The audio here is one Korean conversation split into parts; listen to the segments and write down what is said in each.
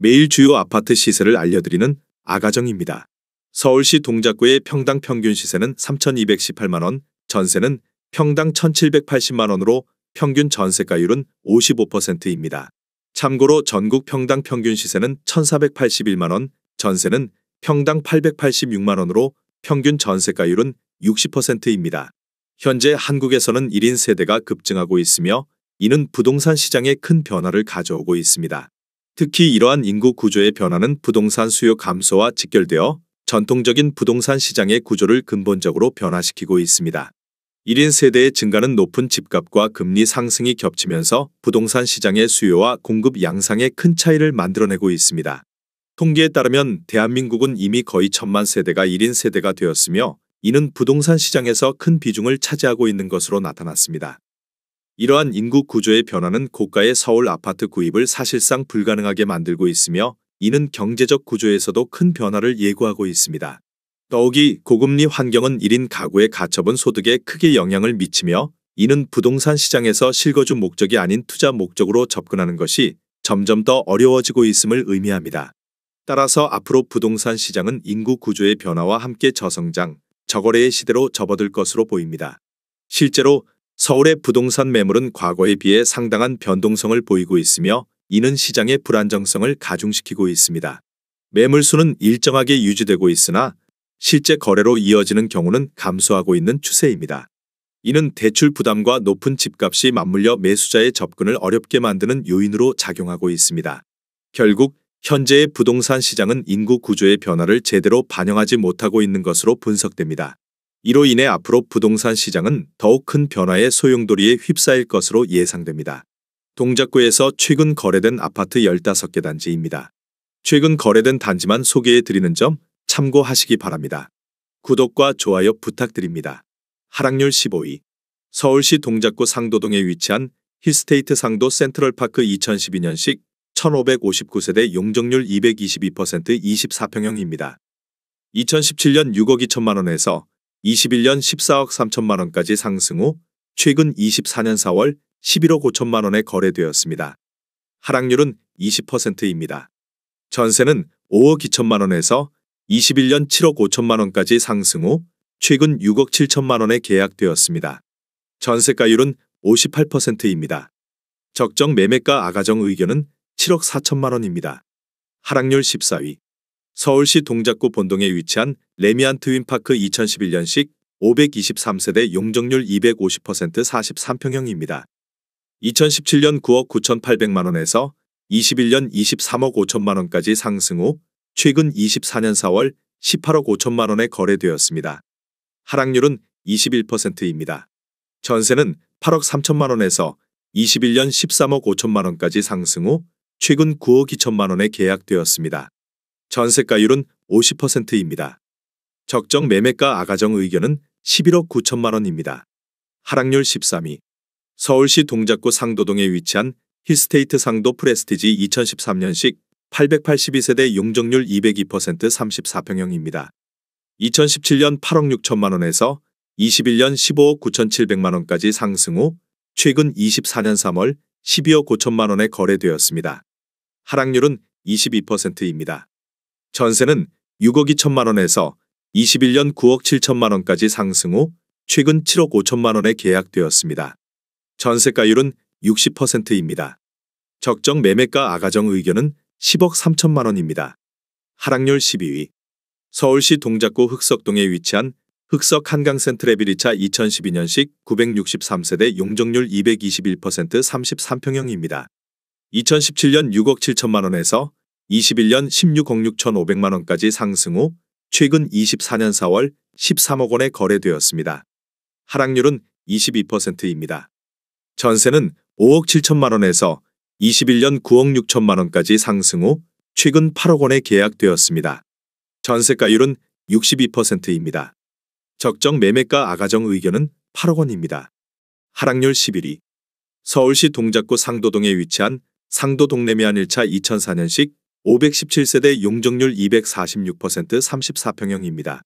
매일 주요 아파트 시세를 알려드리는 아가정입니다. 서울시 동작구의 평당 평균 시세는 3,218만원, 전세는 평당 1,780만원으로 평균 전세가율은 55%입니다. 참고로 전국 평당 평균 시세는 1,481만원, 전세는 평당 886만원으로 평균 전세가율은 60%입니다. 현재 한국에서는 1인 세대가 급증하고 있으며 이는 부동산 시장에 큰 변화를 가져오고 있습니다. 특히 이러한 인구 구조의 변화는 부동산 수요 감소와 직결되어 전통적인 부동산 시장의 구조를 근본적으로 변화시키고 있습니다. 1인 세대의 증가는 높은 집값과 금리 상승이 겹치면서 부동산 시장의 수요와 공급 양상에 큰 차이를 만들어내고 있습니다. 통계에 따르면 대한민국은 이미 거의 1,000만 세대가 1인 세대가 되었으며 이는 부동산 시장에서 큰 비중을 차지하고 있는 것으로 나타났습니다. 이러한 인구 구조의 변화는 고가의 서울 아파트 구입을 사실상 불가능하게 만들고 있으며 이는 경제적 구조에서도 큰 변화를 예고하고 있습니다. 더욱이 고금리 환경은 1인 가구의 가처분 소득에 크게 영향을 미치며 이는 부동산 시장에서 실거주 목적이 아닌 투자 목적으로 접근하는 것이 점점 더 어려워지고 있음을 의미합니다. 따라서 앞으로 부동산 시장은 인구 구조의 변화와 함께 저성장, 저거래의 시대로 접어들 것으로 보입니다. 실제로 서울의 부동산 매물은 과거에 비해 상당한 변동성을 보이고 있으며 이는 시장의 불안정성을 가중시키고 있습니다. 매물 수는 일정하게 유지되고 있으나 실제 거래로 이어지는 경우는 감소하고 있는 추세입니다. 이는 대출 부담과 높은 집값이 맞물려 매수자의 접근을 어렵게 만드는 요인으로 작용하고 있습니다. 결국 현재의 부동산 시장은 인구 구조의 변화를 제대로 반영하지 못하고 있는 것으로 분석됩니다. 이로 인해 앞으로 부동산 시장은 더욱 큰 변화의 소용돌이에 휩싸일 것으로 예상됩니다. 동작구에서 최근 거래된 아파트 15개 단지입니다. 최근 거래된 단지만 소개해 드리는 점 참고하시기 바랍니다. 구독과 좋아요 부탁드립니다. 하락률 15위. 서울시 동작구 상도동에 위치한 힐스테이트 상도 센트럴파크 2012년식 1559세대 용적률 222% 24평형입니다. 2017년 6억 2천만원에서 21년 14억 3천만원까지 상승 후 최근 24년 4월 11억 5천만원에 거래되었습니다. 하락률은 20%입니다. 전세는 5억 2천만원에서 21년 7억 5천만원까지 상승 후 최근 6억 7천만원에 계약되었습니다. 전세가율은 58%입니다. 적정 매매가 아가정 의견은 7억 4천만원입니다. 하락률 14위. 서울시 동작구 본동에 위치한 레미안 트윈파크 2011년식 523세대 용적률 250% 43평형입니다. 2017년 9억 9,800만원에서 21년 23억 5천만원까지 상승 후 최근 24년 4월 18억 5천만원에 거래되었습니다. 하락률은 21%입니다. 전세는 8억 3천만원에서 21년 13억 5천만원까지 상승 후 최근 9억 2천만원에 계약되었습니다. 전세가율은 50%입니다. 적정 매매가 아가정 의견은 11억 9천만원입니다. 하락률 13위. 서울시 동작구 상도동에 위치한 힐스테이트 상도 프레스티지 2013년식 882세대 용적률 202% 34평형입니다. 2017년 8억 6천만원에서 21년 15억 9,700만원까지 상승 후 최근 24년 3월 12억 5천만원에 거래되었습니다. 하락률은 22%입니다. 전세는 6억 2천만원에서 21년 9억 7천만원까지 상승 후 최근 7억 5천만원에 계약되었습니다. 전세가율은 60%입니다. 적정 매매가 아가정 의견은 10억 3천만원입니다. 하락률 12위. 서울시 동작구 흑석동에 위치한 흑석 한강센트레비리차 2012년식 963세대 용적률 221% 33평형입니다. 2017년 6억 7천만원에서 21년 16억 6천5백만원까지 상승 후 최근 24년 4월 13억 원에 거래되었습니다. 하락률은 22%입니다. 전세는 5억 7천만원에서 21년 9억 6천만원까지 상승 후 최근 8억 원에 계약되었습니다. 전세가율은 62%입니다. 적정 매매가 아가정 의견은 8억 원입니다. 하락률 11위. 서울시 동작구 상도동에 위치한 상도동 레미안 1차 2004년식 517세대 용적률 246% 34평형입니다.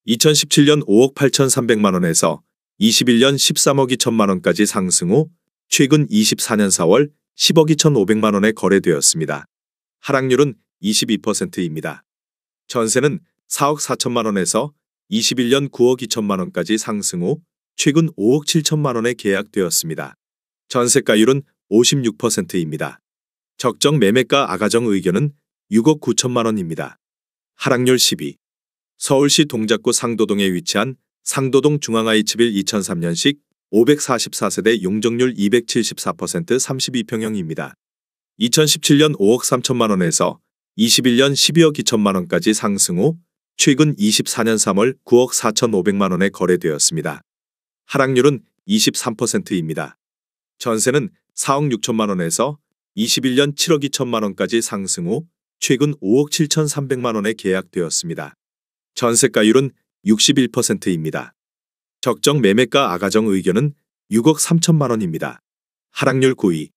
2017년 5억 8,300만원에서 21년 13억 2천만원까지 상승 후 최근 24년 4월 10억 2,500만원에 거래되었습니다. 하락률은 22%입니다. 전세는 4억 4천만 원에서 21년 9억 2천만 원까지 상승 후 최근 5억 7천만 원에 계약되었습니다. 전세가율은 56%입니다. 적정 매매가 아가정 의견은 6억 9천만 원입니다. 하락률 12. 서울시 동작구 상도동에 위치한 상도동 중앙IH빌 2003년식 544세대 용적률 274% 32평형입니다. 2017년 5억 3천만 원에서 21년 12억 2천만 원까지 상승 후 최근 24년 3월 9억 4,500만 원에 거래되었습니다. 하락률은 23%입니다. 전세는 4억 6천만 원에서 21년 7억 2천만 원까지 상승 후 최근 5억 7,300만 원에 계약되었습니다. 전세가율은 61%입니다. 적정 매매가 아가정 의견은 6억 3천만 원입니다. 하락률 9위.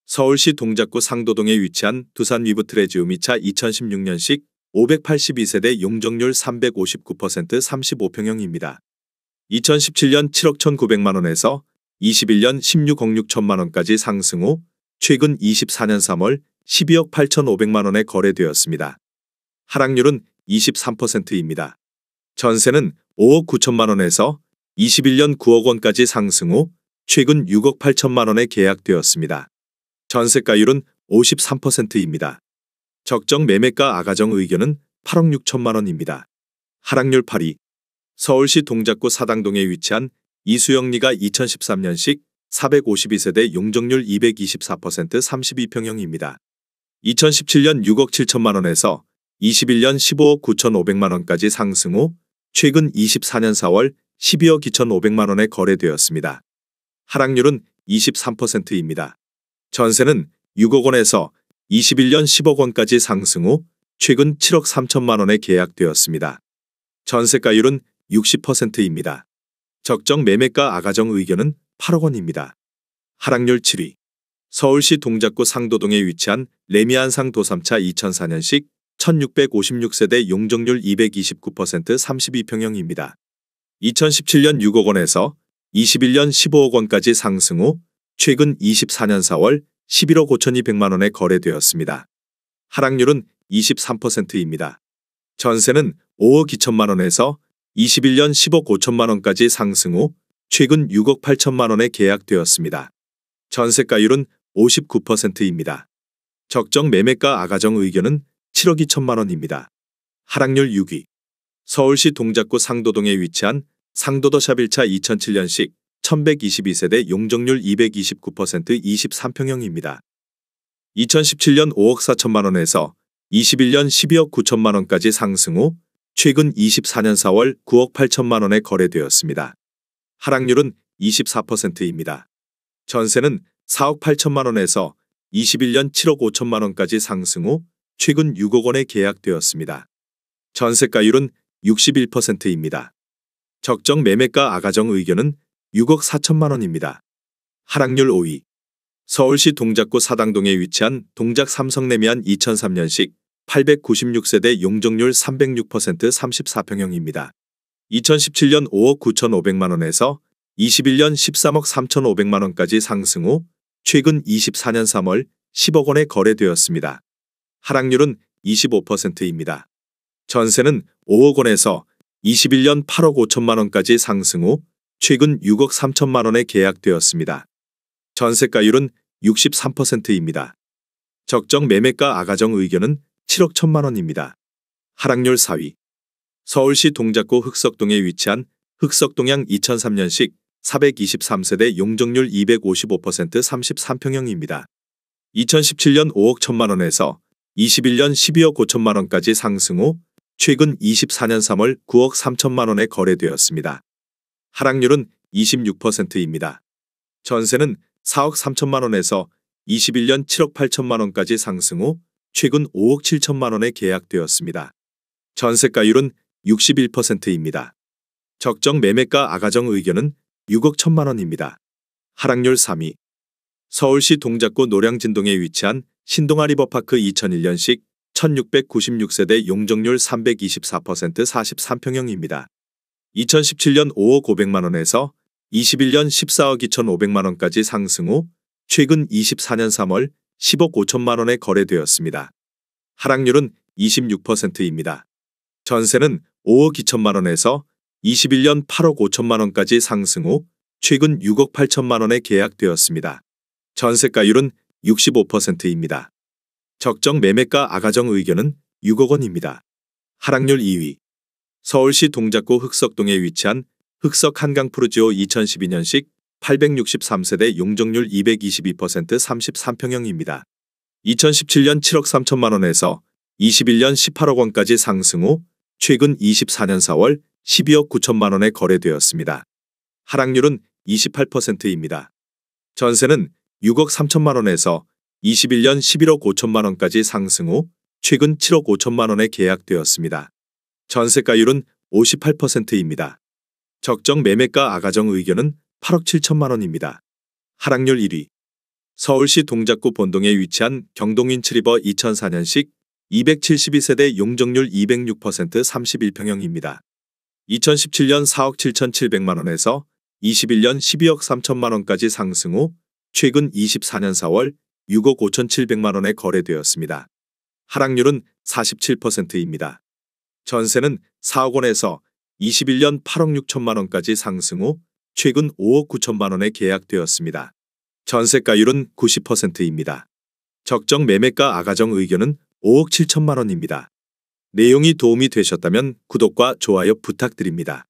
서울시 동작구 상도동에 위치한 두산 위브트레지우미차 2016년식 582세대 용적률 359% 35평형입니다. 2017년 7억 1,900만 원에서 21년 16억 6천만 원까지 상승 후 최근 24년 3월 12억 8,500만 원에 거래되었습니다. 하락률은 23%입니다. 전세는 5억 9천만 원에서 21년 9억 원까지 상승 후 최근 6억 8천만 원에 계약되었습니다. 전세가율은 53%입니다. 적정 매매가 아가정 의견은 8억 6천만 원입니다. 하락률 8위. 서울시 동작구 사당동에 위치한 이수영리가 2013년식 452세대 용적률 224% 32평형입니다. 2017년 6억 7천만 원에서 21년 15억 9,500만 원까지 상승 후 최근 24년 4월 12억 2,500만 원에 거래되었습니다. 하락률은 23%입니다. 전세는 6억 원에서 21년 10억 원까지 상승 후 최근 7억 3천만 원에 계약되었습니다. 전세가율은 60%입니다. 적정 매매가 아가정 의견은 8억 원입니다. 하락률 7위. 서울시 동작구 상도동에 위치한 레미안상 도삼차 2004년식 1656세대 용적률 229% 32평형입니다. 2017년 6억 원에서 21년 15억 원까지 상승 후 최근 24년 4월 11억 5,200만 원에 거래되었습니다. 하락률은 23%입니다. 전세는 5억 2천만 원에서 21년 10억 5천만 원까지 상승 후 최근 6억 8천만 원에 계약되었습니다. 전세가율은 59%입니다. 적정 매매가 아가정 의견은 7억 2천만 원입니다. 하락률 6위. 서울시 동작구 상도동에 위치한 상도더샵 1차 2007년식 1122세대 용적률 229% 23평형입니다. 2017년 5억 4천만 원에서 21년 12억 9천만 원까지 상승 후 최근 24년 4월 9억 8천만 원에 거래되었습니다. 하락률은 24%입니다. 전세는 4억 8천만 원에서 21년 7억 5천만 원까지 상승 후 최근 6억 원에 계약되었습니다. 전세가율은 61%입니다. 적정 매매가 아가정 의견은 6억 4천만 원입니다. 하락률 5위. 서울시 동작구 사당동에 위치한 동작 삼성레미안 2003년식 896세대 용적률 306% 34평형입니다. 2017년 5억 9,500만 원에서 21년 13억 3,500만 원까지 상승 후 최근 24년 3월 10억 원에 거래되었습니다. 하락률은 25%입니다. 전세는 5억 원에서 21년 8억 5천만 원까지 상승 후 최근 6억 3천만 원에 계약되었습니다. 전세가율은 63%입니다. 적정 매매가 아가정 의견은 7억 1천만 원입니다. 하락률 4위. 서울시 동작구 흑석동에 위치한 흑석동양 2003년식 423세대 용적률 255% 33평형입니다. 2017년 5억 1천만 원에서 21년 12억 5천만 원까지 상승 후 최근 24년 3월 9억 3천만 원에 거래되었습니다. 하락률은 26%입니다. 전세는 4억 3천만 원에서 21년 7억 8천만 원까지 상승 후 최근 5억 7천만 원에 계약되었습니다. 전세가율은 61%입니다. 적정 매매가 아가정 의견은 6억 1천만 원입니다. 하락률 3위. 서울시 동작구 노량진동에 위치한 신동아 리버파크 2001년식 1696세대 용적률 324% 43평형입니다. 2017년 5억 500만 원에서 21년 14억 2,500만 원까지 상승 후 최근 24년 3월 10억 5천만 원에 거래되었습니다. 하락률은 26%입니다. 전세는 5억 2천만 원에서 21년 8억 5천만 원까지 상승 후 최근 6억 8천만 원에 계약되었습니다. 전세가율은 65%입니다. 적정 매매가 아가정 의견은 6억 원입니다. 하락률 2위. 서울시 동작구 흑석동에 위치한 흑석 한강 푸르지오 2012년식 863세대 용적률 222% 33평형입니다. 2017년 7억 3천만 원에서 21년 18억 원까지 상승 후 최근 24년 4월 12억 9천만 원에 거래되었습니다. 하락률은 28%입니다. 전세는 6억 3천만 원에서 21년 11억 5천만 원까지 상승 후 최근 7억 5천만 원에 계약되었습니다. 전세가율은 58%입니다. 적정 매매가 아가정 의견은 8억 7천만 원입니다. 하락률 1위. 서울시 동작구 본동에 위치한 경동인 트리버 2004년식 272세대 용적률 206% 31평형입니다. 2017년 4억 7,700만 원에서 21년 12억 3천만 원까지 상승 후 최근 24년 4월 6억 5,700만 원에 거래되었습니다. 하락률은 47%입니다. 전세는 4억 원에서 21년 8억 6천만 원까지 상승 후 최근 5억 9천만 원에 계약되었습니다. 전세가율은 90%입니다. 적정 매매가 아가정 의견은 5억 7천만 원입니다. 내용이 도움이 되셨다면 구독과 좋아요 부탁드립니다.